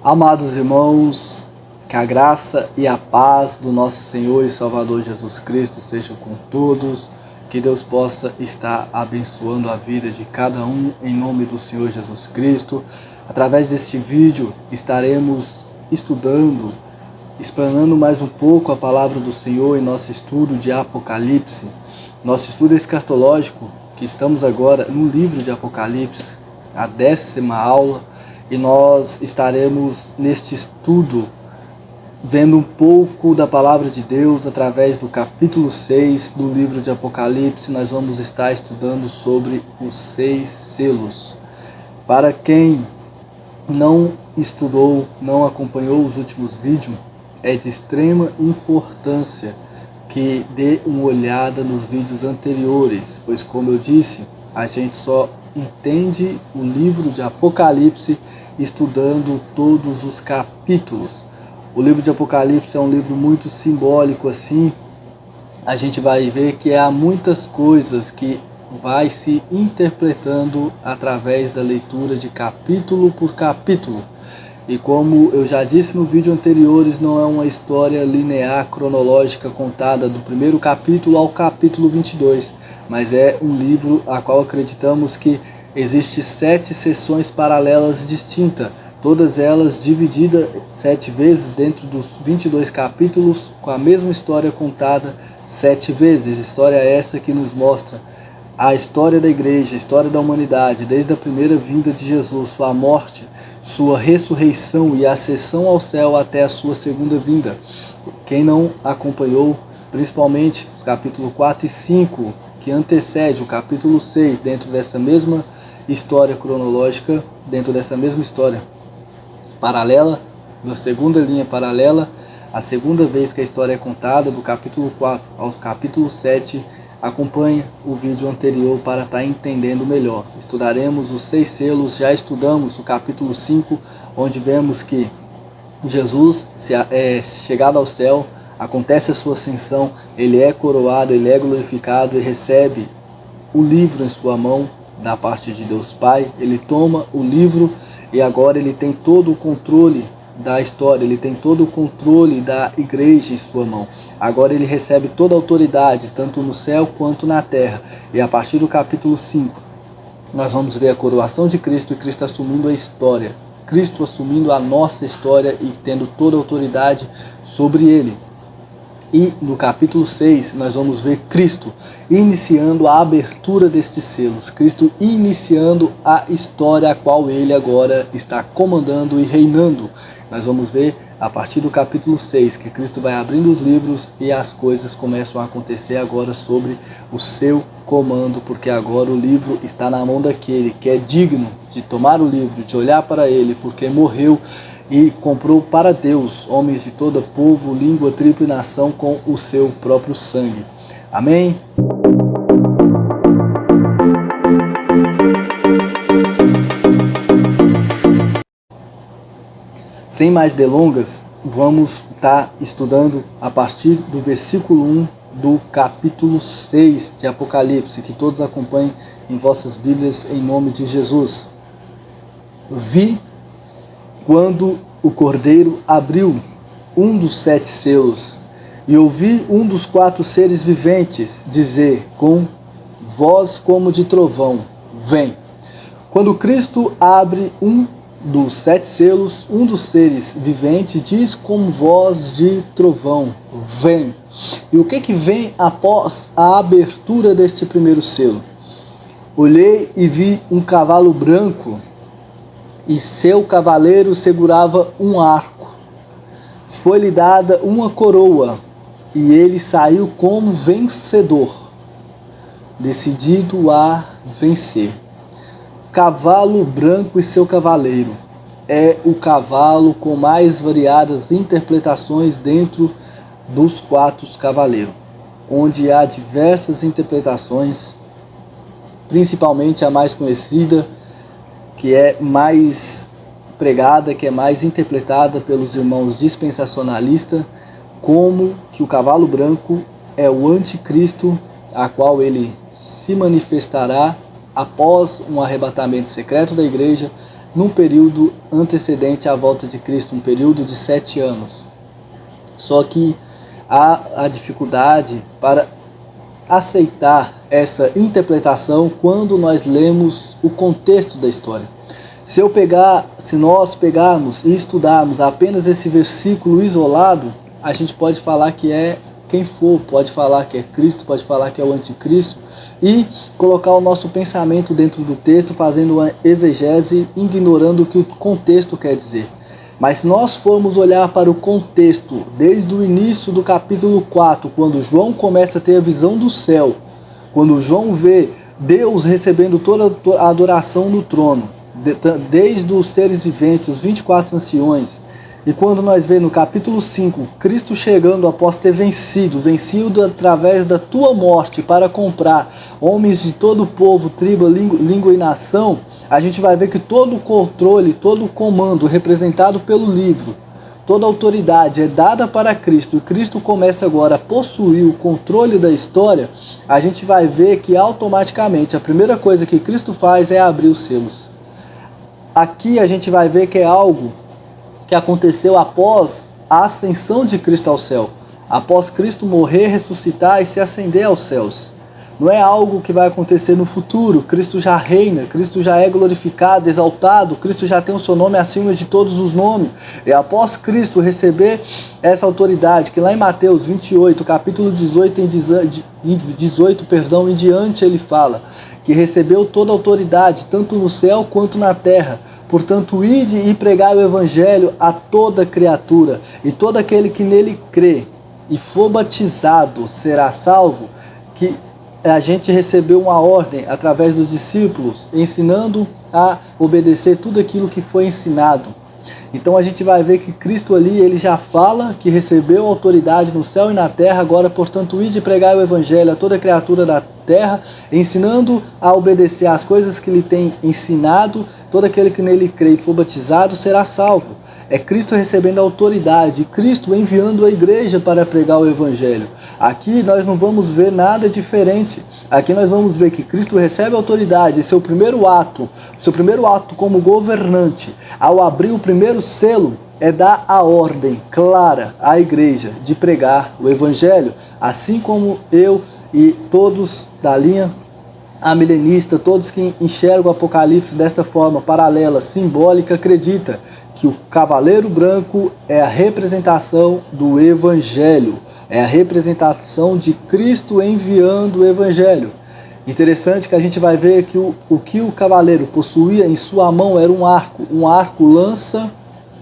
Amados irmãos, que a graça e a paz do nosso Senhor e Salvador Jesus Cristo sejam com todos, que Deus possa estar abençoando a vida de cada um em nome do Senhor Jesus Cristo. Através deste vídeo estaremos estudando, explanando mais um pouco a palavra do Senhor em nosso estudo de Apocalipse. Nosso estudo escatológico, que estamos agora no livro de Apocalipse, a 10ª aula. E nós estaremos neste estudo vendo um pouco da palavra de Deus através do capítulo 6 do livro de Apocalipse. Nós vamos estar estudando sobre os 6 selos. Para quem não estudou, não acompanhou os últimos vídeos, é de extrema importância que dê uma olhada nos vídeos anteriores, pois, como eu disse, a gente só entende o livro de Apocalipse estudando todos os capítulos. O livro de Apocalipse é um livro muito simbólico assim. A gente vai ver que há muitas coisas que vai se interpretando através da leitura de capítulo por capítulo. E como eu já disse no vídeo anteriores, não é uma história linear, cronológica, contada do primeiro capítulo ao capítulo 22, mas é um livro a qual acreditamos que existem 7 sessões paralelas distintas, todas elas divididas 7 vezes dentro dos 22 capítulos, com a mesma história contada 7 vezes. História essa que nos mostra a história da igreja, a história da humanidade, desde a primeira vinda de Jesus, sua morte, sua ressurreição e ascensão ao céu até a sua segunda vinda. Quem não acompanhou, principalmente os capítulos 4 e 5, que antecede o capítulo 6, dentro dessa mesma história cronológica, dentro dessa mesma história paralela, da segunda linha paralela, a segunda vez que a história é contada, do capítulo 4 ao capítulo 7, acompanhe o vídeo anterior para estar entendendo melhor. Estudaremos os 6 selos, já estudamos o capítulo 5, onde vemos que Jesus, chegado ao céu, acontece a sua ascensão, ele é coroado, ele é glorificado e recebe o livro em sua mão da parte de Deus Pai. Ele toma o livro e agora ele tem todo o controle da história, ele tem todo o controle da igreja em sua mão. Agora ele recebe toda a autoridade, tanto no céu quanto na terra. E a partir do capítulo 5, nós vamos ver a coroação de Cristo e Cristo assumindo a história. Cristo assumindo a nossa história e tendo toda a autoridade sobre ele. E no capítulo 6 nós vamos ver Cristo iniciando a abertura destes selos. Cristo iniciando a história a qual ele agora está comandando e reinando. Nós vamos ver a partir do capítulo 6 que Cristo vai abrindo os livros e as coisas começam a acontecer agora sobre o seu comando, porque agora o livro está na mão daquele que é digno de tomar o livro, de olhar para ele, porque morreu e comprou para Deus homens de todo povo, língua, tribo e nação com o seu próprio sangue. Amém? Sem mais delongas, vamos estar estudando a partir do versículo 1 do capítulo 6 de Apocalipse, que todos acompanhem em vossas Bíblias em nome de Jesus. Vi quando o Cordeiro abriu um dos 7 selos, e ouvi um dos 4 seres viventes dizer com voz como de trovão: vem. Quando Cristo abre um dos 7 selos, um dos seres viventes diz com voz de trovão: vem. E o que vem após a abertura deste primeiro selo? Olhei e vi um cavalo branco, e seu cavaleiro segurava um arco. Foi-lhe dada uma coroa, e ele saiu como vencedor, decidido a vencer. Cavalo branco e seu cavaleiro é o cavalo com mais variadas interpretações dentro dos 4 cavaleiros, onde há diversas interpretações, principalmente a mais conhecida, que é mais pregada, que é mais interpretada pelos irmãos dispensacionalistas, como que o cavalo branco é o anticristo, a qual ele se manifestará após um arrebatamento secreto da igreja, num período antecedente à volta de Cristo, um período de 7 anos. Só que há a dificuldade para aceitar essa interpretação quando nós lemos o contexto da história. Se nós pegarmos e estudarmos apenas esse versículo isolado, a gente pode falar que é quem for, pode falar que é Cristo, pode falar que é o anticristo, e colocar o nosso pensamento dentro do texto, fazendo uma exegese, ignorando o que o contexto quer dizer. Mas se nós formos olhar para o contexto, desde o início do capítulo 4, quando João começa a ter a visão do céu, quando João vê Deus recebendo toda a adoração no trono, desde os seres viventes, os 24 anciões, e quando nós vemos no capítulo 5, Cristo chegando após ter vencido através da tua morte para comprar homens de todo o povo, tribo, língua e nação, a gente vai ver que todo o controle, todo o comando representado pelo livro, toda a autoridade é dada para Cristo, e Cristo começa agora a possuir o controle da história. A gente vai ver que automaticamente a primeira coisa que Cristo faz é abrir os selos. Aqui a gente vai ver que é algo que aconteceu após a ascensão de Cristo ao céu, após Cristo morrer, ressuscitar e se ascender aos céus. Não é algo que vai acontecer no futuro. Cristo já reina, Cristo já é glorificado, exaltado, Cristo já tem o seu nome acima de todos os nomes. E após Cristo receber essa autoridade, que lá em Mateus 28, capítulo 18 em diante, ele fala que recebeu toda a autoridade, tanto no céu quanto na terra. Portanto, ide e pregai o evangelho a toda criatura, e todo aquele que nele crê e for batizado será salvo. Que a gente recebeu uma ordem através dos discípulos, ensinando a obedecer tudo aquilo que foi ensinado. Então a gente vai ver que Cristo ali, ele já fala que recebeu autoridade no céu e na terra. Agora, portanto, ide pregar o evangelho a toda criatura da terra, ensinando a obedecer às coisas que ele tem ensinado. Todo aquele que nele crê e for batizado será salvo. É Cristo recebendo a autoridade, Cristo enviando a igreja para pregar o evangelho. Aqui nós não vamos ver nada diferente. Aqui nós vamos ver que Cristo recebe a autoridade, seu primeiro ato como governante, ao abrir o primeiro selo, é dar a ordem clara à igreja de pregar o evangelho, assim como eu e todos da linha amilenista, todos que enxergam o Apocalipse desta forma paralela, simbólica, acredita que o cavaleiro branco é a representação do evangelho, é a representação de Cristo enviando o evangelho. Interessante que a gente vai ver que o que o cavaleiro possuía em sua mão era um arco lança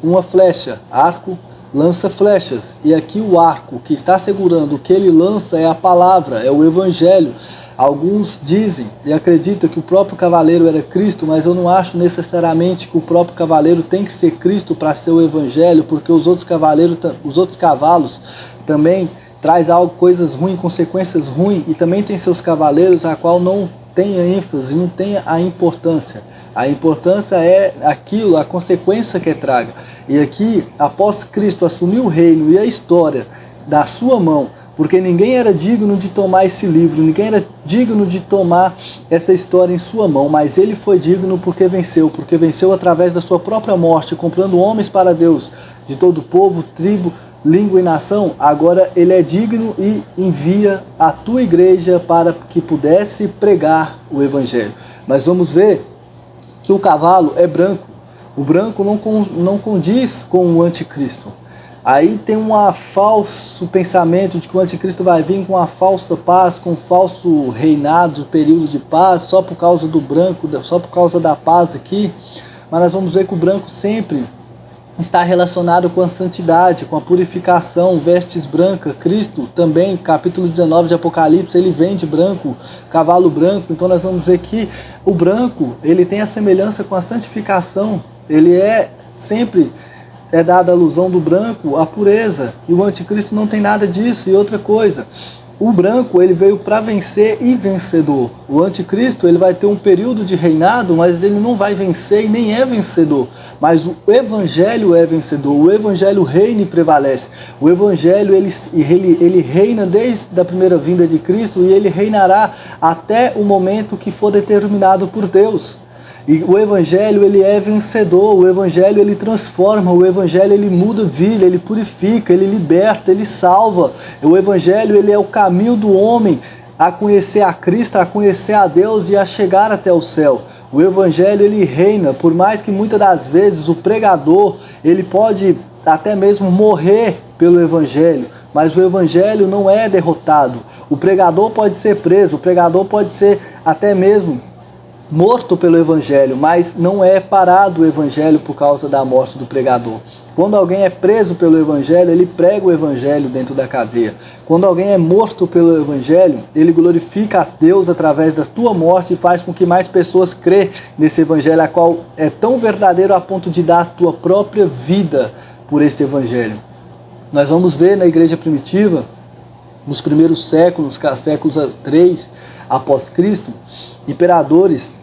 uma flecha, arco lança flechas, e aqui o arco que está segurando o que ele lança é a palavra, é o evangelho. Alguns dizem e acreditam que o próprio cavaleiro era Cristo, mas eu não acho necessariamente que o próprio cavaleiro tem que ser Cristo para ser o evangelho, porque os outros cavalos também traz coisas ruins, consequências ruins, e também tem seus cavaleiros a qual não tem a ênfase, não tem a importância. A importância é aquilo, a consequência que traga. E aqui, após Cristo assumir o reino e a história da sua mão, porque ninguém era digno de tomar esse livro, ninguém era digno de tomar essa história em sua mão, mas ele foi digno porque venceu através da sua própria morte, comprando homens para Deus, de todo povo, tribo, língua e nação. Agora ele é digno e envia a tua igreja para que pudesse pregar o evangelho. Nós vamos ver que o cavalo é branco. O branco não condiz com o anticristo. Aí tem um falso pensamento de que o anticristo vai vir com uma falsa paz, com um falso reinado, período de paz, só por causa do branco, só por causa da paz aqui. Mas nós vamos ver que o branco sempre está relacionado com a santidade, com a purificação, vestes brancas. Cristo também, capítulo 19 de Apocalipse, ele vem de branco, cavalo branco. Então nós vamos ver que o branco, ele tem a semelhança com a santificação. Ele sempre é dada a alusão do branco, a pureza, e o anticristo não tem nada disso. E outra coisa, o branco, ele veio para vencer e vencedor. O anticristo, ele vai ter um período de reinado, mas ele não vai vencer e nem é vencedor. Mas o evangelho é vencedor, o evangelho reina e prevalece. O evangelho, ele reina desde a primeira vinda de Cristo, e ele reinará até o momento que for determinado por Deus. E o Evangelho, ele é vencedor, o Evangelho, ele transforma, o Evangelho, ele muda a vida, ele purifica, ele liberta, ele salva. O Evangelho, ele é o caminho do homem a conhecer a Cristo, a conhecer a Deus e a chegar até o céu. O Evangelho, ele reina, por mais que muitas das vezes o pregador, ele pode até mesmo morrer pelo Evangelho, mas o Evangelho não é derrotado. O pregador pode ser preso, o pregador pode ser até mesmo morto pelo Evangelho, mas não é parado o Evangelho por causa da morte do pregador. Quando alguém é preso pelo Evangelho, ele prega o Evangelho dentro da cadeia. Quando alguém é morto pelo Evangelho, ele glorifica a Deus através da tua morte e faz com que mais pessoas crêem nesse Evangelho, a qual é tão verdadeiro a ponto de dar a tua própria vida por este Evangelho. Nós vamos ver na igreja primitiva, nos primeiros séculos 3 após Cristo, imperadores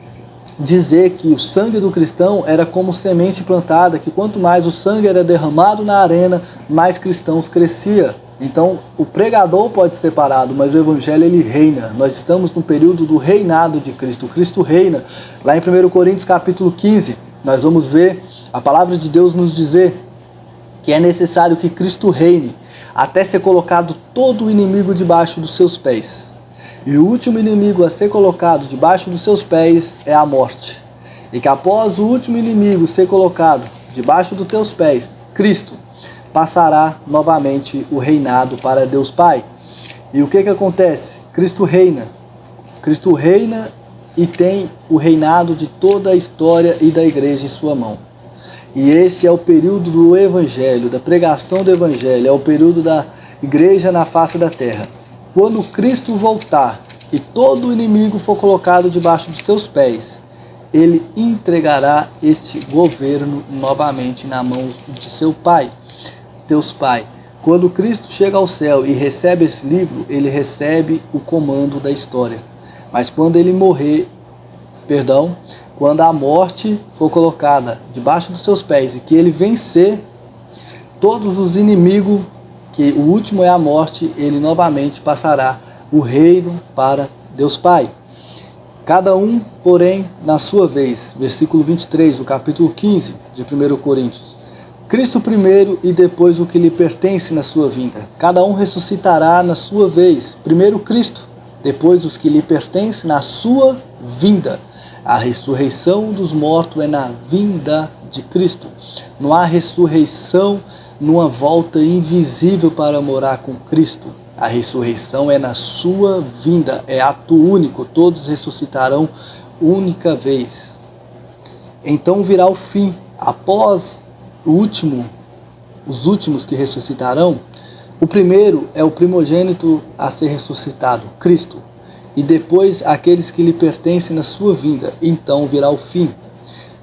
dizer que o sangue do cristão era como semente plantada, que quanto mais o sangue era derramado na arena, mais cristãos crescia. Então o pregador pode ser parado, mas o Evangelho, ele reina. Nós estamos no período do reinado de Cristo. Cristo reina. Lá em 1 Coríntios capítulo 15, nós vamos ver a palavra de Deus nos dizer que é necessário que Cristo reine, até ser colocado todo o inimigo debaixo dos seus pés. E o último inimigo a ser colocado debaixo dos seus pés é a morte. E que após o último inimigo ser colocado debaixo dos teus pés, Cristo, passará novamente o reinado para Deus Pai. E o que acontece? Cristo reina. Cristo reina e tem o reinado de toda a história e da igreja em sua mão. E este é o período do Evangelho, da pregação do Evangelho, é o período da igreja na face da terra. Quando Cristo voltar e todo o inimigo for colocado debaixo dos teus pés, ele entregará este governo novamente na mão de seu Pai, Deus Pai. Quando Cristo chega ao céu e recebe esse livro, ele recebe o comando da história. Mas quando ele morrer, quando a morte for colocada debaixo dos seus pés e que ele vencer todos os inimigos, que o último é a morte, ele novamente passará o reino para Deus Pai. Cada um, porém, na sua vez. Versículo 23 do capítulo 15 de 1 Coríntios. Cristo primeiro e depois o que lhe pertence na sua vinda. Cada um ressuscitará na sua vez. Primeiro Cristo, depois os que lhe pertencem na sua vinda. A ressurreição dos mortos é na vinda de Cristo. Não há ressurreição numa volta invisível para morar com Cristo. A ressurreição é na sua vinda, é ato único, todos ressuscitarão única vez. Então virá o fim, após os últimos que ressuscitarão. O primeiro é o primogênito a ser ressuscitado, Cristo, e depois aqueles que lhe pertencem na sua vinda. Então virá o fim.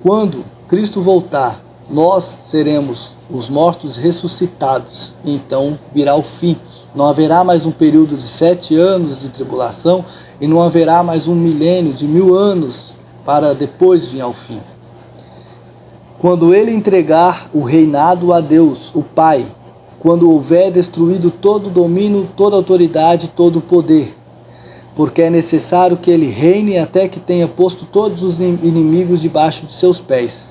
Quando Cristo voltar, nós seremos os mortos ressuscitados, então virá o fim. Não haverá mais um período de 7 anos de tribulação e não haverá mais um milênio de 1000 anos para depois vir ao fim. Quando ele entregar o reinado a Deus, o Pai, quando houver destruído todo o domínio, toda a autoridade, todo o poder, porque é necessário que ele reine até que tenha posto todos os inimigos debaixo de seus pés.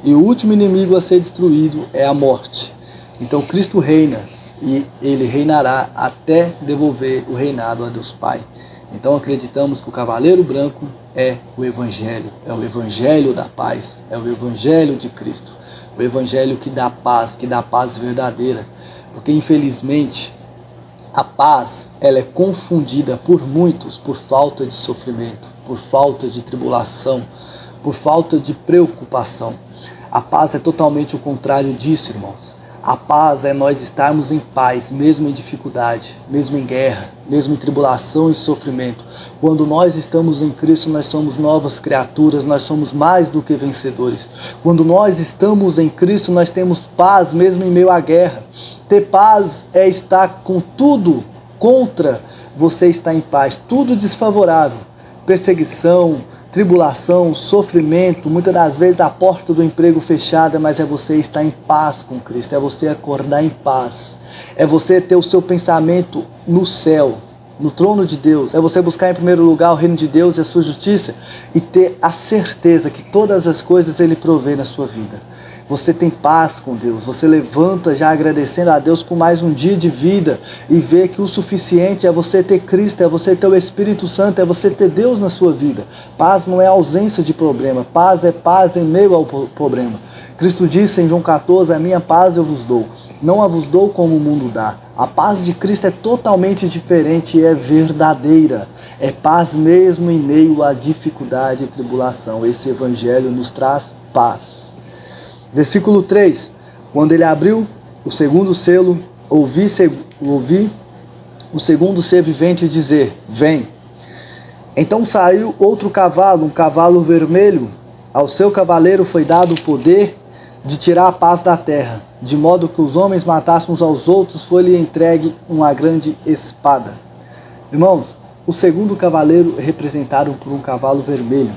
E o último inimigo a ser destruído é a morte. Então Cristo reina e ele reinará até devolver o reinado a Deus Pai. Então acreditamos que o Cavaleiro Branco é o Evangelho da paz, é o Evangelho de Cristo, o Evangelho que dá paz verdadeira, porque infelizmente a paz ela é confundida por muitos por falta de sofrimento, por falta de tribulação, por falta de preocupação. A paz é totalmente o contrário disso, irmãos. A paz é nós estarmos em paz, mesmo em dificuldade, mesmo em guerra, mesmo em tribulação e sofrimento. Quando nós estamos em Cristo, nós somos novas criaturas, nós somos mais do que vencedores. Quando nós estamos em Cristo, nós temos paz mesmo em meio à guerra. Ter paz é estar com tudo contra você estar em paz, tudo desfavorável, perseguição, tribulação, sofrimento, muitas das vezes a porta do emprego fechada, mas é você estar em paz com Cristo, é você acordar em paz, é você ter o seu pensamento no céu, no trono de Deus, é você buscar em primeiro lugar o reino de Deus e a sua justiça e ter a certeza que todas as coisas Ele provê na sua vida. Você tem paz com Deus, você levanta já agradecendo a Deus por mais um dia de vida e vê que o suficiente é você ter Cristo, é você ter o Espírito Santo, é você ter Deus na sua vida. Paz não é ausência de problema, paz é paz em meio ao problema. Cristo disse em João 14, a minha paz eu vos dou, não a vos dou como o mundo dá. A paz de Cristo é totalmente diferente e é verdadeira. É paz mesmo em meio à dificuldade e tribulação. Esse evangelho nos traz paz. Versículo 3, quando ele abriu o segundo selo, ouvi o segundo ser vivente dizer, vem. Então saiu outro cavalo, um cavalo vermelho. Ao seu cavaleiro foi dado o poder de tirar a paz da terra, de modo que os homens matassem uns aos outros, foi-lhe entregue uma grande espada. Irmãos, o segundo cavaleiro, representado por um cavalo vermelho,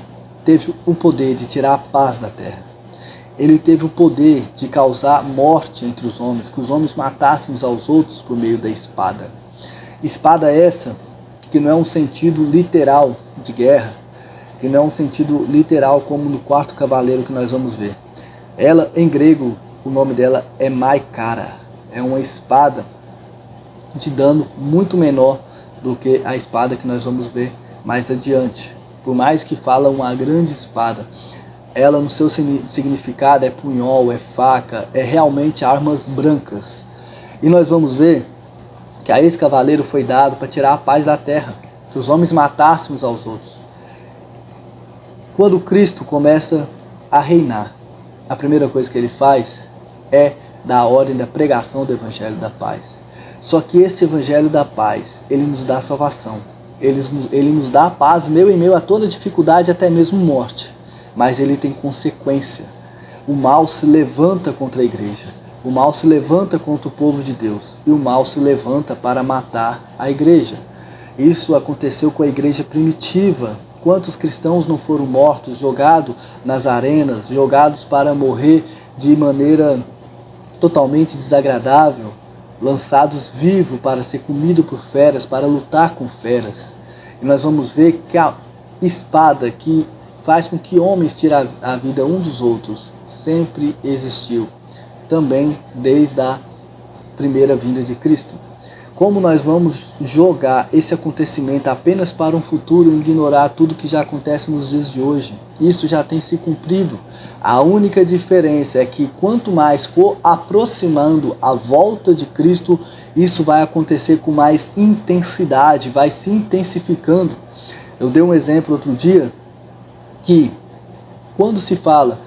teve o poder de tirar a paz da terra. Ele teve o poder de causar morte entre os homens, que os homens matassem uns aos outros por meio da espada. Espada essa que não é um sentido literal de guerra, que não é um sentido literal como no quarto cavaleiro que nós vamos ver. Ela, em grego, o nome dela é maikara. É uma espada de dano muito menor do que a espada que nós vamos ver mais adiante. Por mais que fala uma grande espada, ela no seu significado é punhol, é faca, é realmente armas brancas. E nós vamos ver que a esse cavaleiro foi dado para tirar a paz da terra, que os homens matassem uns aos outros. Quando Cristo começa a reinar, a primeira coisa que ele faz é dar a ordem da pregação do Evangelho da Paz. Só que este Evangelho da Paz, ele nos dá salvação. Ele nos dá a paz em meio a toda dificuldade, até mesmo morte. Mas ele tem consequência. O mal se levanta contra a igreja. O mal se levanta contra o povo de Deus. E o mal se levanta para matar a igreja. Isso aconteceu com a igreja primitiva. Quantos cristãos não foram mortos, jogados nas arenas, jogados para morrer de maneira totalmente desagradável, lançados vivos para ser comido por feras, para lutar com feras. E nós vamos ver que a espada que faz com que homens tirem a vida um dos outros sempre existiu, também desde a primeira vinda de Cristo. Como nós vamos jogar esse acontecimento apenas para um futuro e ignorar tudo que já acontece nos dias de hoje? Isso já tem se cumprido. A única diferença é que quanto mais for aproximando a volta de Cristo, isso vai acontecer com mais intensidade, vai se intensificando. Eu dei um exemplo outro dia, que quando se fala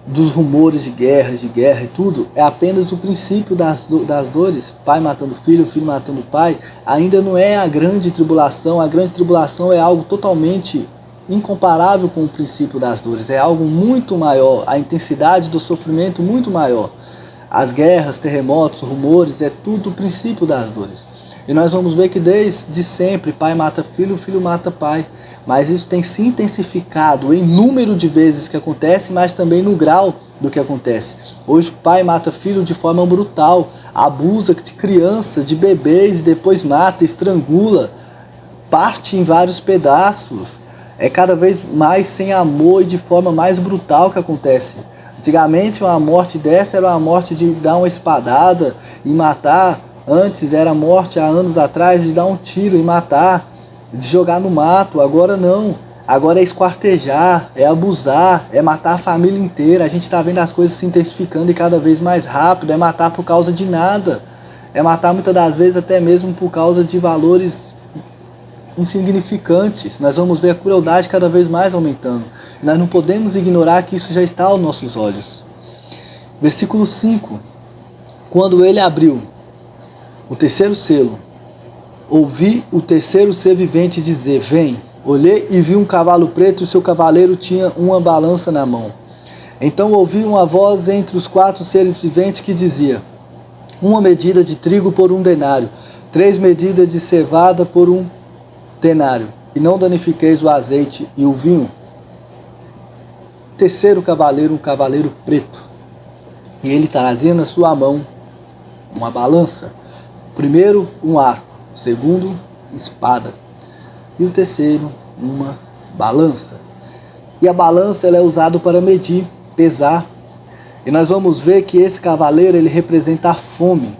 dos rumores de guerra e tudo, é apenas o princípio das dores, pai matando filho matando pai, ainda não é a grande tribulação. A grande tribulação é algo totalmente incomparável com o princípio das dores, é algo muito maior, a intensidade do sofrimento muito maior. As guerras, terremotos, rumores, é tudo o princípio das dores. E nós vamos ver que desde sempre pai mata filho, filho mata pai. Mas isso tem se intensificado em número de vezes que acontece, mas também no grau do que acontece. Hoje o pai mata filho de forma brutal, abusa de crianças, de bebês, depois mata, estrangula, parte em vários pedaços. É cada vez mais sem amor e de forma mais brutal que acontece. Antigamente uma morte dessa era uma morte de dar uma espadada e matar. Antes era morte, há anos atrás, de dar um tiro e matar, de jogar no mato. Agora não. Agora é esquartejar, é abusar, é matar a família inteira. A gente está vendo as coisas se intensificando e cada vez mais rápido. É matar por causa de nada. É matar muitas das vezes até mesmo por causa de valores insignificantes. Nós vamos ver a crueldade cada vez mais aumentando. Nós não podemos ignorar que isso já está aos nossos olhos. Versículo 5. Quando ele abriu o terceiro selo, ouvi o terceiro ser vivente dizer, vem. Olhei e vi um cavalo preto e o seu cavaleiro tinha uma balança na mão. Então ouvi uma voz entre os 4 seres viventes que dizia, 1 medida de trigo por 1 denário, 3 medidas de cevada por 1 denário, e não danifiqueis o azeite e o vinho. Terceiro cavaleiro, um cavaleiro preto, e ele trazia na sua mão uma balança. Primeiro, um arco. Segundo, espada. E o terceiro, uma balança. E a balança ela é usada para medir, pesar. E nós vamos ver que esse cavaleiro ele representa a fome.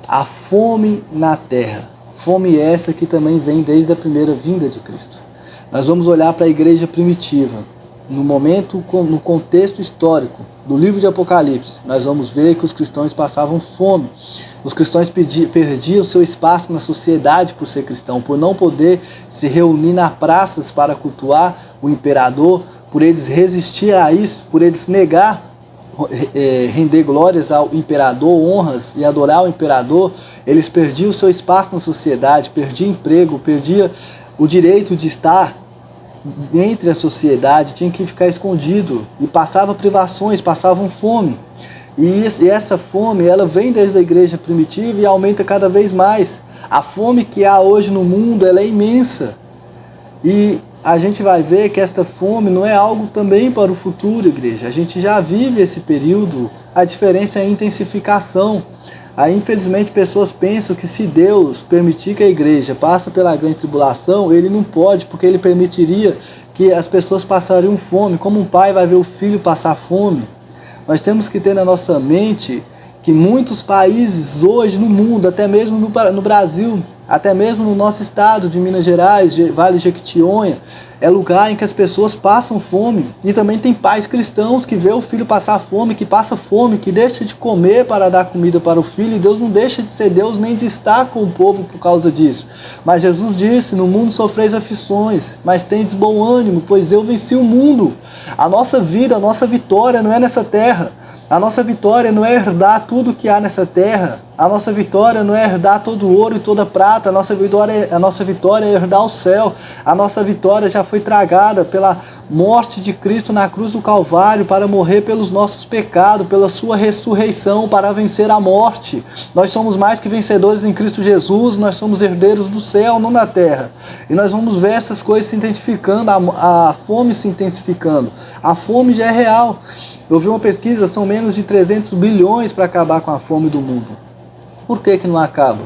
A fome na terra. Fome essa que também vem desde a primeira vinda de Cristo. Nós vamos olhar para a igreja primitiva. No contexto histórico do livro de Apocalipse, nós vamos ver que os cristãos passavam fome. Os cristãos perdiam seu espaço na sociedade por ser cristão, por não poder se reunir nas praças para cultuar o imperador, por eles resistir a isso, por eles negar render glórias ao imperador, honras e adorar o imperador. Eles perdiam seu espaço na sociedade, perdiam emprego, perdiam o direito de estar entre a sociedade, tinha que ficar escondido e passava privações, passavam fome. E essa fome, ela vem desde a igreja primitiva e aumenta cada vez mais. A fome que há hoje no mundo, ela é imensa. E a gente vai ver que esta fome não é algo também para o futuro, igreja. A gente já vive esse período, a diferença é a intensificação. Aí, infelizmente, pessoas pensam que se Deus permitir que a igreja passe pela grande tribulação, ele não pode, porque ele permitiria que as pessoas passariam fome. Como um pai vai ver o filho passar fome? Nós temos que ter na nossa mente que muitos países hoje no mundo, até mesmo no Brasil, até mesmo no nosso estado de Minas Gerais, Vale de Jequitinhonha, é lugar em que as pessoas passam fome. E também tem pais cristãos que vê o filho passar fome, que passa fome, que deixa de comer para dar comida para o filho. E Deus não deixa de ser Deus nem de estar com o povo por causa disso. Mas Jesus disse, no mundo sofreis aflições, mas tendes bom ânimo, pois eu venci o mundo. A nossa vida, a nossa vitória não é nessa terra. A nossa vitória não é herdar tudo que há nessa terra. A nossa vitória não é herdar todo o ouro e toda a prata. A nossa vitória é herdar o céu. A nossa vitória já foi tragada pela morte de Cristo na cruz do Calvário para morrer pelos nossos pecados, pela sua ressurreição para vencer a morte. Nós somos mais que vencedores em Cristo Jesus. Nós somos herdeiros do céu, não da terra. E nós vamos ver essas coisas se intensificando, a fome se intensificando. A fome já é real. Eu vi uma pesquisa, são menos de 300 bilhões para acabar com a fome do mundo. Por que não acaba?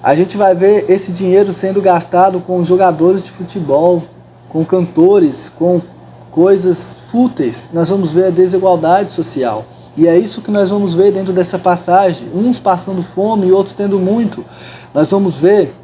A gente vai ver esse dinheiro sendo gastado com jogadores de futebol, com cantores, com coisas fúteis. Nós vamos ver a desigualdade social. E é isso que nós vamos ver dentro dessa passagem. Uns passando fome e outros tendo muito. Nós vamos ver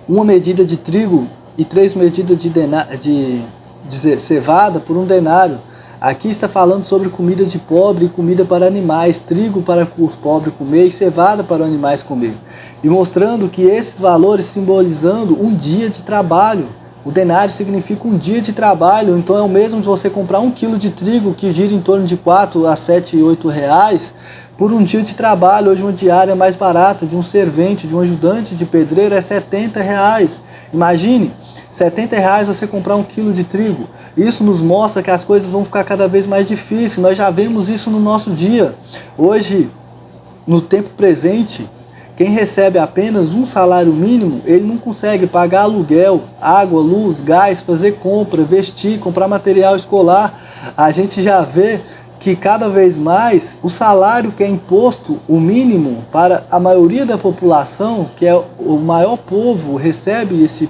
uma medida de trigo e 3 medidas de cevada por 1 denário. Aqui está falando sobre comida de pobre e comida para animais, trigo para o pobre comer e cevada para os animais comer. E mostrando que esses valores simbolizando um dia de trabalho. O denário significa um dia de trabalho, então é o mesmo de você comprar 1 quilo de trigo que gira em torno de 4 a 7, 8 reais por um dia de trabalho. Hoje uma diária mais barata de um servente, de um ajudante de pedreiro é 70 reais. Imagine, 70 reais você comprar 1 quilo de trigo. Isso nos mostra que as coisas vão ficar cada vez mais difíceis. Nós já vemos isso no nosso dia. Hoje, no tempo presente, quem recebe apenas um salário mínimo, ele não consegue pagar aluguel, água, luz, gás, fazer compra, vestir, comprar material escolar. A gente já vê que cada vez mais o salário que é imposto, o mínimo, para a maioria da população, que é o maior povo, recebe esse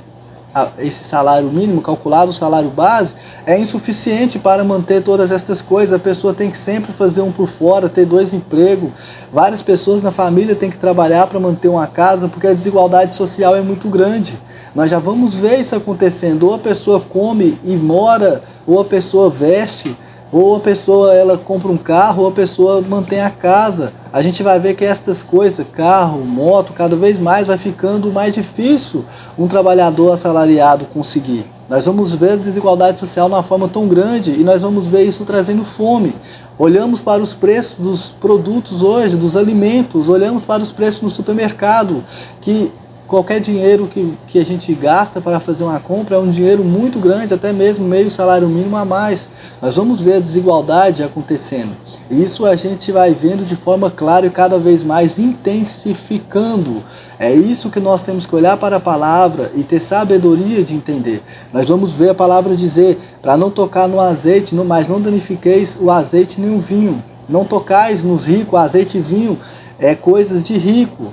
salário mínimo, calculado o salário base, é insuficiente para manter todas estas coisas. A pessoa tem que sempre fazer um por fora, ter 2 empregos. Várias pessoas na família têm que trabalhar para manter uma casa, porque a desigualdade social é muito grande. Nós já vamos ver isso acontecendo. Ou a pessoa come e mora, ou a pessoa veste, ou a pessoa ela compra um carro, ou a pessoa mantém a casa. A gente vai ver que estas coisas, carro, moto, cada vez mais vai ficando mais difícil um trabalhador assalariado conseguir. Nós vamos ver a desigualdade social de uma forma tão grande e nós vamos ver isso trazendo fome. Olhamos para os preços dos produtos hoje, dos alimentos, olhamos para os preços no supermercado, que qualquer dinheiro que a gente gasta para fazer uma compra é um dinheiro muito grande, até mesmo meio salário mínimo a mais. Nós vamos ver a desigualdade acontecendo. E isso a gente vai vendo de forma clara e cada vez mais intensificando. É isso que nós temos que olhar para a palavra e ter sabedoria de entender. Nós vamos ver a palavra dizer, para não tocar no azeite, mas não danifiqueis o azeite nem o vinho. Não tocais nos ricos, azeite e vinho é coisas de rico.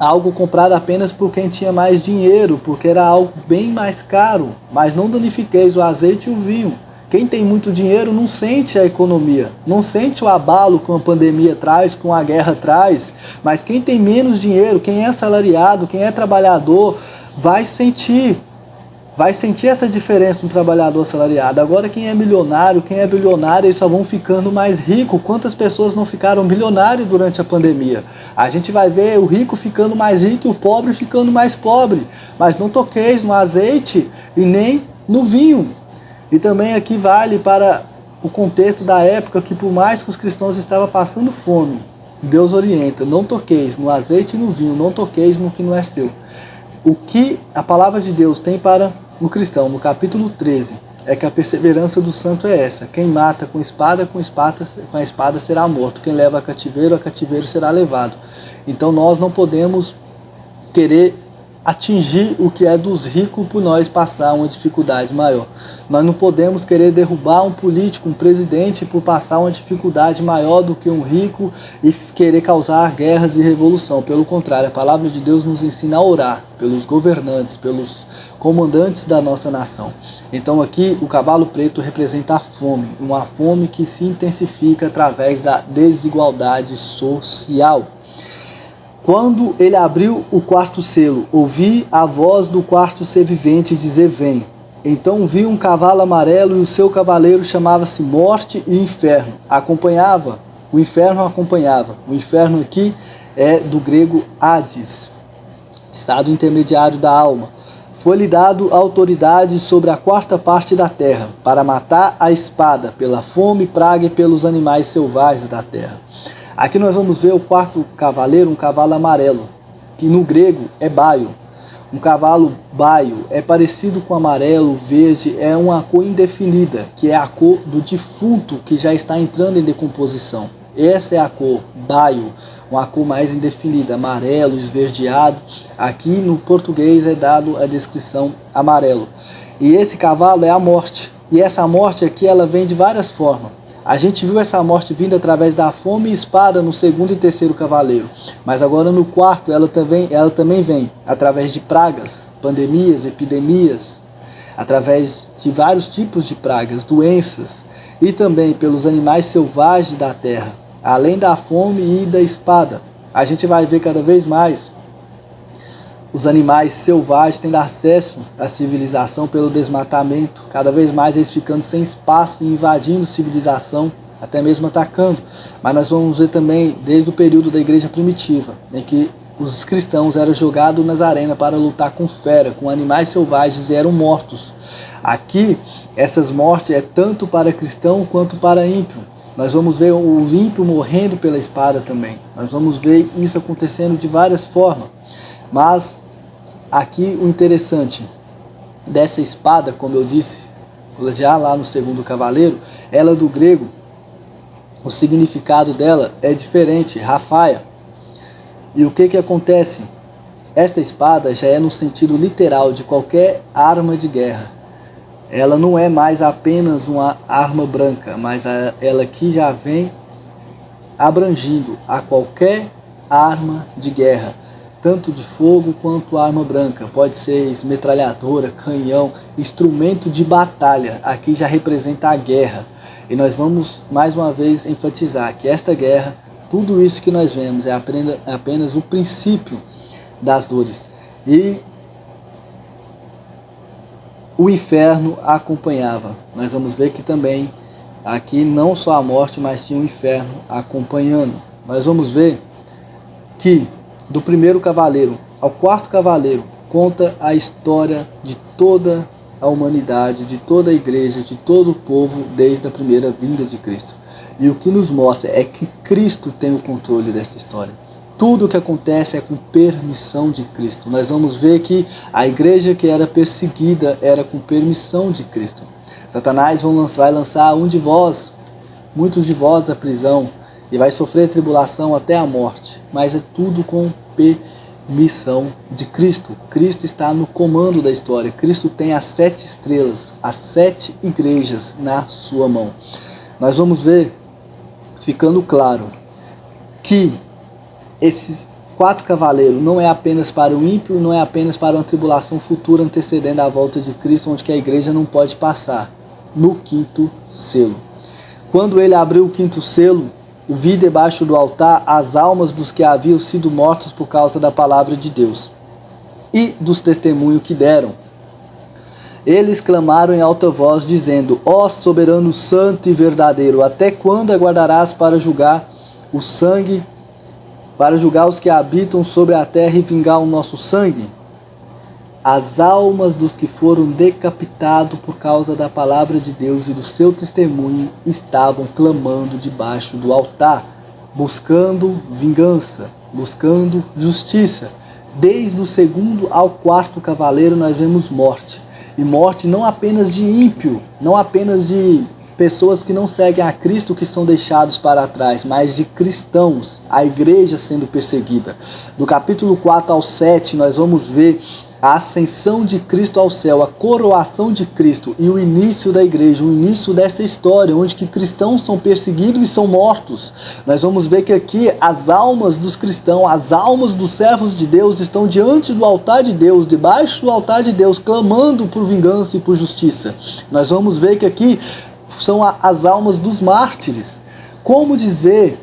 algo comprado apenas por quem tinha mais dinheiro, porque era algo bem mais caro. Mas não danifiqueis o azeite e o vinho. Quem tem muito dinheiro não sente a economia, não sente o abalo que uma pandemia traz, que uma guerra traz. Mas quem tem menos dinheiro, quem é assalariado, quem é trabalhador, vai sentir essa diferença no trabalhador assalariado. Agora quem é milionário, quem é bilionário, eles só vão ficando mais ricos. Quantas pessoas não ficaram milionários durante a pandemia? A gente vai ver o rico ficando mais rico e o pobre ficando mais pobre. Mas não toqueis no azeite e nem no vinho. E também aqui vale para o contexto da época que por mais que os cristãos estavam passando fome, Deus orienta, não toqueis no azeite e no vinho, não toqueis no que não é seu. O que a palavra de Deus tem para o cristão, no capítulo 13, é que a perseverança do santo é essa: quem mata com a espada será morto, quem leva a cativeiro será levado. Então nós não podemos querer atingir o que é dos ricos por nós passar uma dificuldade maior. Nós não podemos querer derrubar um político, um presidente, por passar uma dificuldade maior do que um rico e querer causar guerras e revolução. Pelo contrário, a palavra de Deus nos ensina a orar pelos governantes, pelos comandantes da nossa nação. Então aqui o cavalo preto representa a fome, uma fome que se intensifica através da desigualdade social. Quando ele abriu o quarto selo, ouvi a voz do quarto ser vivente dizer: vem. Então vi um cavalo amarelo e o seu cavaleiro chamava-se Morte e Inferno. O inferno acompanhava. O inferno aqui é do grego Hades, estado intermediário da alma. Foi-lhe dado autoridade sobre a quarta parte da terra, para matar a espada, pela fome, praga e pelos animais selvagens da terra. Aqui nós vamos ver o quarto cavaleiro, um cavalo amarelo, que no grego é baio. Um cavalo baio é parecido com amarelo, verde, é uma cor indefinida, que é a cor do defunto que já está entrando em decomposição. Essa é a cor baio, uma cor mais indefinida, amarelo, esverdeado. Aqui no português é dado a descrição amarelo. E esse cavalo é a morte. E essa morte aqui ela vem de várias formas. A gente viu essa morte vindo através da fome e espada no segundo e terceiro cavaleiro. Mas agora no quarto ela também vem através de pragas, pandemias, epidemias, através de vários tipos de pragas, doenças, e também pelos animais selvagens da terra, além da fome e da espada. A gente vai ver cada vez mais os animais selvagens tendo acesso à civilização pelo desmatamento, cada vez mais eles ficando sem espaço e invadindo civilização, até mesmo atacando. Mas nós vamos ver também desde o período da igreja primitiva, em que os cristãos eram jogados nas arenas para lutar com fera, com animais selvagens, e eram mortos. Aqui, essas mortes é tanto para cristão quanto para ímpio. Nós vamos ver o ímpio morrendo pela espada também. Nós vamos ver isso acontecendo de várias formas. Mas aqui o interessante dessa espada, como eu disse já lá no segundo cavaleiro, ela do grego, o significado dela é diferente, rafaia. E o que acontece? Esta espada já é no sentido literal de qualquer arma de guerra. Ela não é mais apenas uma arma branca, mas ela aqui já vem abrangindo a qualquer arma de guerra, tanto de fogo quanto arma branca. Pode ser metralhadora, canhão, instrumento de batalha. Aqui já representa a guerra. E nós vamos mais uma vez enfatizar que esta guerra, tudo isso que nós vemos é apenas o princípio das dores. E o inferno acompanhava. Nós vamos ver que também aqui não só a morte, mas tinha o inferno acompanhando. Nós vamos ver que do primeiro cavaleiro ao quarto cavaleiro conta a história de toda a humanidade, de toda a igreja, de todo o povo desde a primeira vinda de Cristo. E o que nos mostra é que Cristo tem o controle dessa história. Tudo o que acontece é com permissão de Cristo. Nós vamos ver que a igreja que era perseguida era com permissão de Cristo. Satanás vai lançar muitos de vós à prisão, e vai sofrer tribulação até a morte. Mas é tudo com permissão de Cristo. Cristo está no comando da história. Cristo tem as 7 estrelas, as 7 igrejas na sua mão. Nós vamos ver, ficando claro, que 4 cavaleiros não é apenas para o ímpio, não é apenas para uma tribulação futura antecedendo a volta de Cristo, onde que a igreja não pode passar. No 5º selo. Quando ele abriu o 5º selo, vi debaixo do altar as almas dos que haviam sido mortos por causa da palavra de Deus e dos testemunhos que deram. Eles clamaram em alta voz, dizendo: Ó soberano santo e verdadeiro, até quando aguardarás para julgar o sangue, para julgar os que habitam sobre a terra e vingar o nosso sangue? As almas dos que foram decapitados por causa da palavra de Deus e do seu testemunho estavam clamando debaixo do altar, buscando vingança, buscando justiça. Desde o 2º ao 4º cavaleiro nós vemos morte. E morte não apenas de ímpio, não apenas de pessoas que não seguem a Cristo que são deixados para trás, mas de cristãos, a igreja sendo perseguida. Do capítulo 4 ao 7 nós vamos ver a ascensão de Cristo ao céu, a coroação de Cristo e o início da igreja, o início dessa história, onde que cristãos são perseguidos e são mortos. Nós vamos ver que aqui as almas dos cristãos, as almas dos servos de Deus estão diante do altar de Deus, debaixo do altar de Deus, clamando por vingança e por justiça. Nós vamos ver que aqui são as almas dos mártires. Como dizer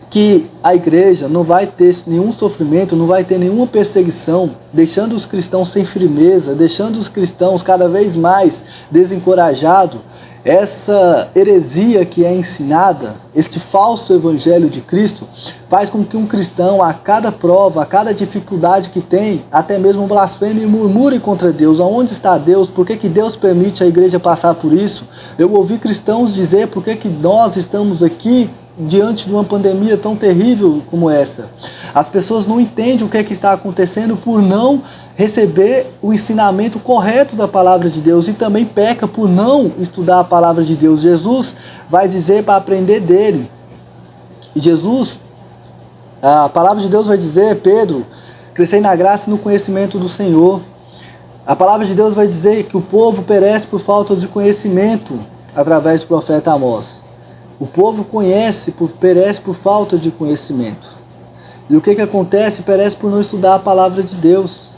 que a igreja não vai ter nenhum sofrimento, não vai ter nenhuma perseguição, deixando os cristãos sem firmeza, deixando os cristãos cada vez mais desencorajados? Essa heresia que é ensinada, este falso evangelho de Cristo, faz com que um cristão, a cada prova, a cada dificuldade que tem, até mesmo blasfeme e murmure contra Deus. Aonde está Deus? Por que Deus permite a igreja passar por isso? Eu ouvi cristãos dizer: por que nós estamos aqui diante de uma pandemia tão terrível como essa? As pessoas não entendem o que está acontecendo por não receber o ensinamento correto da palavra de Deus, e também peca por não estudar a palavra de Deus. Jesus vai dizer para aprender dele. E a palavra de Deus vai dizer: Pedro, crescei na graça e no conhecimento do Senhor. A palavra de Deus vai dizer que o povo perece por falta de conhecimento, através do profeta Amós. O povo perece por falta de conhecimento. E o que acontece? Perece por não estudar a palavra de Deus.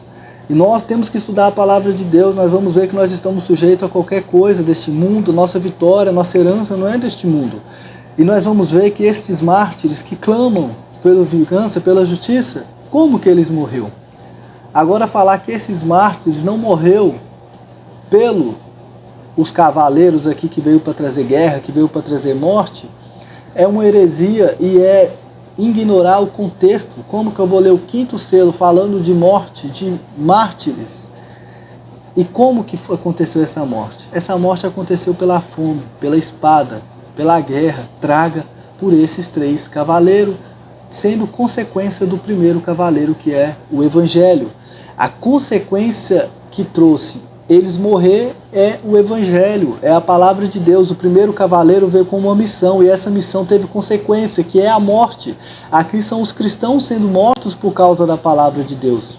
E nós temos que estudar a palavra de Deus. Nós vamos ver que nós estamos sujeitos a qualquer coisa deste mundo. Nossa vitória, nossa herança não é deste mundo. E nós vamos ver que estes mártires que clamam pela vingança, pela justiça, como que eles morreram? Agora, falar que esses mártires não morreram os cavaleiros aqui que veio para trazer guerra, que veio para trazer morte, é uma heresia e é ignorar o contexto. Como que eu vou ler o 5º selo falando de morte, de mártires? E como que aconteceu essa morte? Essa morte aconteceu pela fome, pela espada, pela guerra, traga por esses 3 cavaleiros, sendo consequência do primeiro cavaleiro, que é o Evangelho. A consequência que trouxe eles morrer é o Evangelho, é a palavra de Deus. O primeiro cavaleiro veio com uma missão, e essa missão teve consequência, que é a morte. Aqui são os cristãos sendo mortos por causa da palavra de Deus.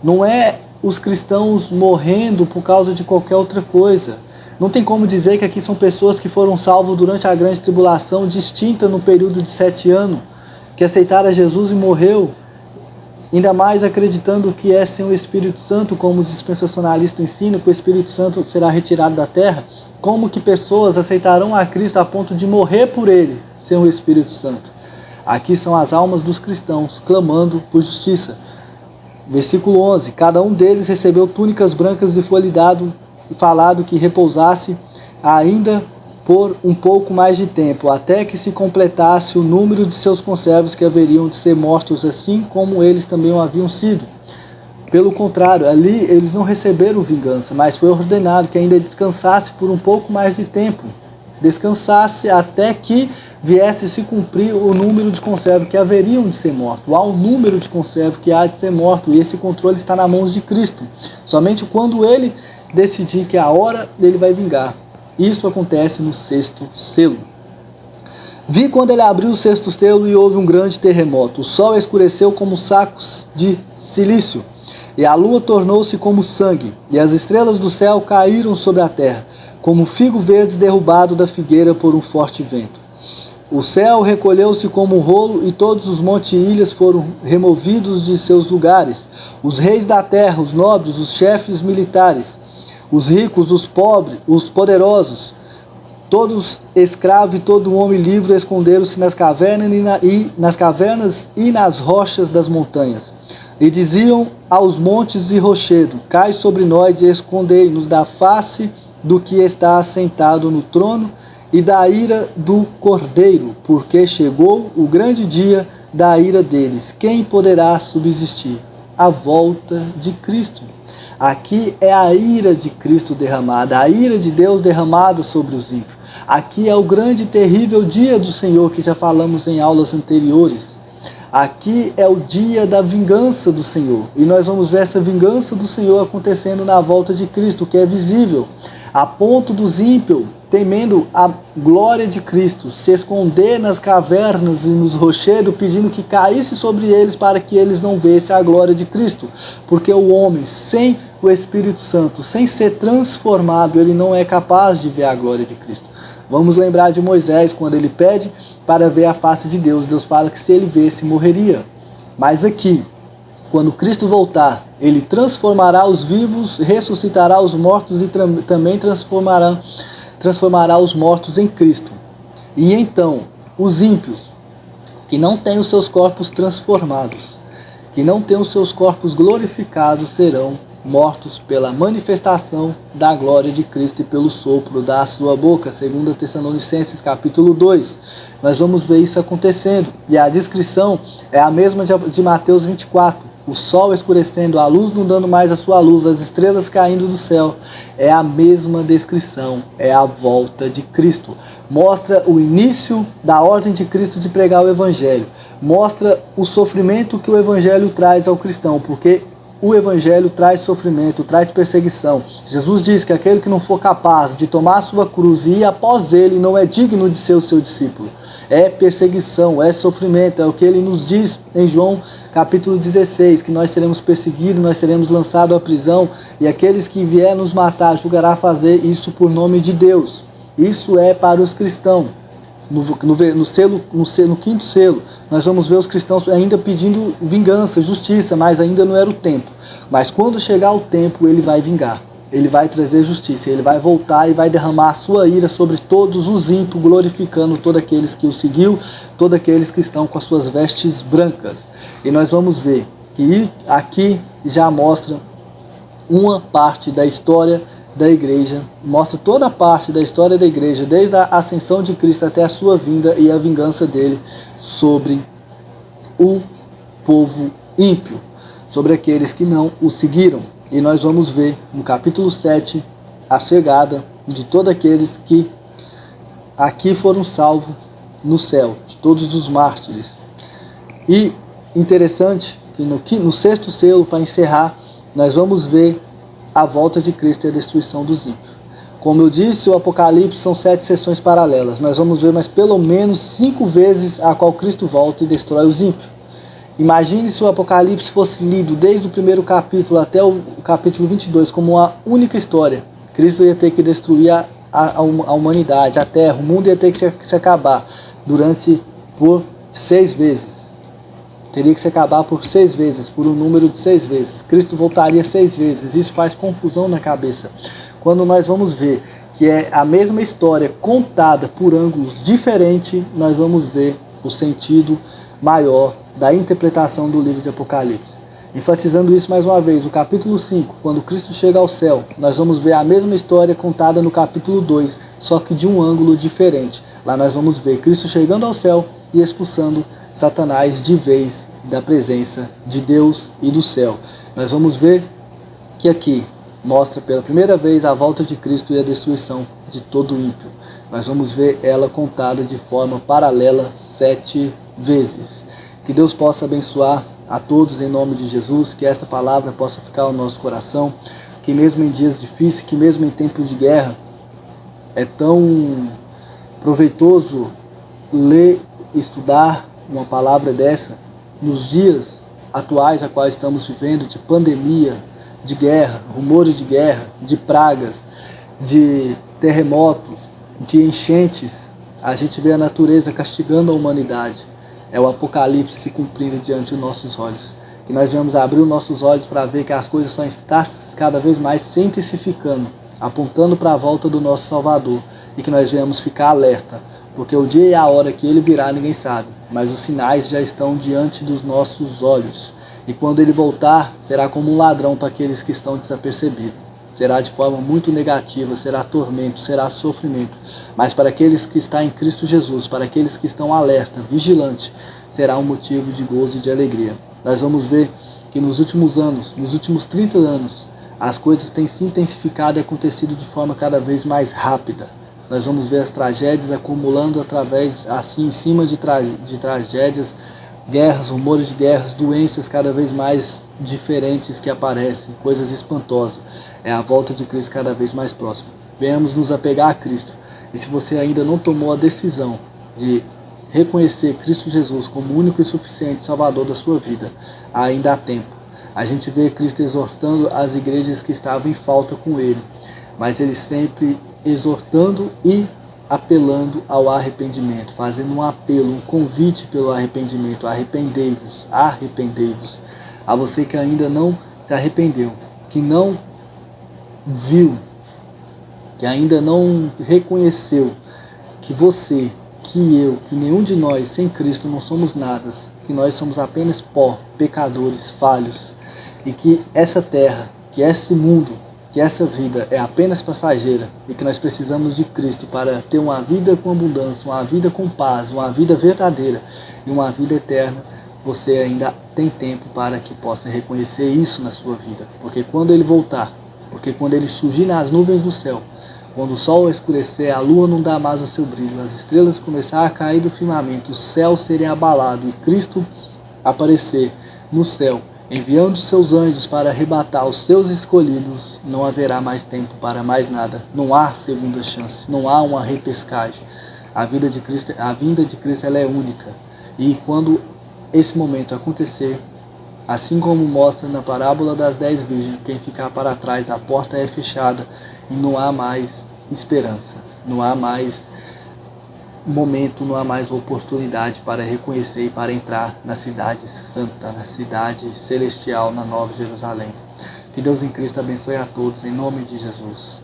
Não é os cristãos morrendo por causa de qualquer outra coisa. Não tem como dizer que aqui são pessoas que foram salvos durante a grande tribulação, distinta no período de 7 anos, que aceitaram a Jesus e morreu, ainda mais acreditando que é sem o Espírito Santo, como os dispensacionalistas ensinam, que o Espírito Santo será retirado da terra. Como que pessoas aceitarão a Cristo a ponto de morrer por ele, sem o Espírito Santo? Aqui são as almas dos cristãos, clamando por justiça. Versículo 11: cada um deles recebeu túnicas brancas e foi-lhe dado e falado que repousasse ainda por um pouco mais de tempo, até que se completasse o número de seus conservos, que haveriam de ser mortos, assim como eles também o haviam sido. Pelo contrário, ali eles não receberam vingança, mas foi ordenado que ainda descansasse por um pouco mais de tempo. Descansasse até que viesse se cumprir o número de conservos que haveriam de ser mortos. Há um número de conservos que há de ser morto, e esse controle está nas mãos de Cristo. Somente quando ele decidir que é a hora, ele vai vingar. Isso acontece no 6º selo. Vi quando ele abriu o 6º selo e houve um grande terremoto. O sol escureceu como sacos de silício, e a lua tornou-se como sangue, e as estrelas do céu caíram sobre a terra, como figo verde derrubado da figueira por um forte vento. O céu recolheu-se como um rolo e todos os montes e ilhas foram removidos de seus lugares. Os reis da terra, os nobres, os chefes militares, os ricos, os pobres, os poderosos, todos escravos e todo homem livre esconderam-se nas cavernas e nas rochas das montanhas. E diziam aos montes e rochedo: cai sobre nós e escondei-nos da face do que está assentado no trono e da ira do Cordeiro, porque chegou o grande dia da ira deles. Quem poderá subsistir? A volta de Cristo. Aqui é a ira de Cristo derramada, a ira de Deus derramada sobre os ímpios. Aqui é o grande e terrível dia do Senhor, que já falamos em aulas anteriores. Aqui é o dia da vingança do Senhor. E nós vamos ver essa vingança do Senhor acontecendo na volta de Cristo, que é visível, a ponto dos ímpios, temendo a glória de Cristo, se esconder nas cavernas e nos rochedos, pedindo que caísse sobre eles para que eles não vissem a glória de Cristo. Porque o homem, sem o Espírito Santo, sem ser transformado, ele não é capaz de ver a glória de Cristo. Vamos lembrar de Moisés, quando ele pede para ver a face de Deus. Deus fala que se ele visse, morreria. Mas aqui, quando Cristo voltar, ele transformará os vivos, ressuscitará os mortos e também transformará os mortos em Cristo. E então, os ímpios, que não têm os seus corpos transformados, que não têm os seus corpos glorificados, serão mortos pela manifestação da glória de Cristo e pelo sopro da sua boca. 2 Tessalonicenses capítulo 2. Nós vamos ver isso acontecendo. E a descrição é a mesma de Mateus 24. O sol escurecendo, a luz não dando mais a sua luz, as estrelas caindo do céu. É a mesma descrição, é a volta de Cristo. Mostra o início da ordem de Cristo de pregar o Evangelho. Mostra o sofrimento que o Evangelho traz ao cristão, porque o Evangelho traz sofrimento, traz perseguição. Jesus diz que aquele que não for capaz de tomar a sua cruz e ir após ele não é digno de ser o seu discípulo. É perseguição, é sofrimento, é o que ele nos diz em João capítulo 16, que nós seremos perseguidos, nós seremos lançados à prisão, e aqueles que vier nos matar julgará fazer isso por nome de Deus. Isso é para os cristãos. No quinto selo, nós vamos ver os cristãos ainda pedindo vingança, justiça, mas ainda não era o tempo. Mas quando chegar o tempo, ele vai vingar. Ele vai trazer justiça, ele vai voltar e vai derramar a sua ira sobre todos os ímpios, glorificando todos aqueles que o seguiu, todos aqueles que estão com as suas vestes brancas. E nós vamos ver que aqui já mostra uma parte da história da igreja, mostra toda a parte da história da igreja, desde a ascensão de Cristo até a sua vinda e a vingança dele sobre o povo ímpio, sobre aqueles que não o seguiram. E nós vamos ver no capítulo 7 a chegada de todos aqueles que aqui foram salvos no céu, de todos os mártires. E interessante que no sexto selo, para encerrar, nós vamos ver a volta de Cristo e a destruição dos ímpios. Como eu disse, o Apocalipse são 7 sessões paralelas. Nós vamos ver mais pelo menos 5 vezes a qual Cristo volta e destrói os ímpios. Imagine se o Apocalipse fosse lido desde o primeiro capítulo até o capítulo 22 como uma única história. Cristo ia ter que destruir a humanidade, a terra, o mundo ia ter que se acabar por 6 vezes. Teria que se acabar por 6 vezes, por um número de 6 vezes. Cristo voltaria 6 vezes. Isso faz confusão na cabeça. Quando nós vamos ver que é a mesma história contada por ângulos diferentes, nós vamos ver o sentido maior da interpretação do livro de Apocalipse. Enfatizando isso mais uma vez, o capítulo 5, quando Cristo chega ao céu, nós vamos ver a mesma história contada no capítulo 2, só que de um ângulo diferente. Lá nós vamos ver Cristo chegando ao céu e expulsando Satanás de vez da presença de Deus e do céu. Nós vamos ver que aqui mostra pela primeira vez a volta de Cristo e a destruição de todo ímpio. Nós vamos ver ela contada de forma paralela 7 vezes. Que Deus possa abençoar a todos em nome de Jesus, que esta palavra possa ficar no nosso coração, que mesmo em dias difíceis, que mesmo em tempos de guerra, é tão proveitoso ler e estudar uma palavra dessa nos dias atuais a quais estamos vivendo, de pandemia, de guerra, rumores de guerra, de pragas, de terremotos, de enchentes, A gente vê a natureza castigando a humanidade. É o apocalipse se cumprindo diante dos nossos olhos. Que nós vamos abrir os nossos olhos para ver que as coisas só estão cada vez mais se intensificando, apontando para a volta do nosso Salvador. E que nós venhamos ficar alerta, porque o dia e a hora que ele virá ninguém sabe, mas os sinais já estão diante dos nossos olhos. E quando ele voltar, será como um ladrão para aqueles que estão desapercebidos. Será de forma muito negativa, será tormento, será sofrimento. Mas para aqueles que estão em Cristo Jesus, para aqueles que estão alerta, vigilante, será um motivo de gozo e de alegria. Nós vamos ver que nos últimos anos, nos últimos 30 anos, as coisas têm se intensificado e acontecido de forma cada vez mais rápida. Nós vamos ver as tragédias acumulando através, assim, em cima de tragédias, guerras, rumores de guerras, doenças cada vez mais diferentes que aparecem, coisas espantosas. É a volta de Cristo cada vez mais próxima. Venhamos nos apegar a Cristo. E se você ainda não tomou a decisão de reconhecer Cristo Jesus como único e suficiente Salvador da sua vida, ainda há tempo. A gente vê Cristo exortando as igrejas que estavam em falta com ele, mas ele sempre exortando e apelando ao arrependimento, fazendo um apelo, um convite pelo arrependimento. Arrependei-vos, arrependei-vos. A você que ainda não se arrependeu, que não viu, que ainda não reconheceu que você, que eu, que nenhum de nós sem Cristo não somos nada, que nós somos apenas pó, pecadores, falhos, e que essa terra, que esse mundo, que essa vida é apenas passageira e que nós precisamos de Cristo para ter uma vida com abundância, uma vida com paz, uma vida verdadeira e uma vida eterna. Você ainda tem tempo para que possa reconhecer isso na sua vida, porque quando ele voltar, porque quando ele surgir nas nuvens do céu, quando o sol escurecer, a lua não dá mais o seu brilho, as estrelas começarem a cair do firmamento, os céus serem abalados e Cristo aparecer no céu, enviando seus anjos para arrebatar os seus escolhidos, não haverá mais tempo para mais nada. Não há segunda chance, não há uma repescagem. A vinda de Cristo ela é única. E quando esse momento acontecer, assim como mostra na parábola das 10 virgens, quem ficar para trás, a porta é fechada e não há mais esperança, não há mais momento, não há mais oportunidade para reconhecer e para entrar na cidade santa, na cidade celestial, na Nova Jerusalém. Que Deus em Cristo abençoe a todos, em nome de Jesus.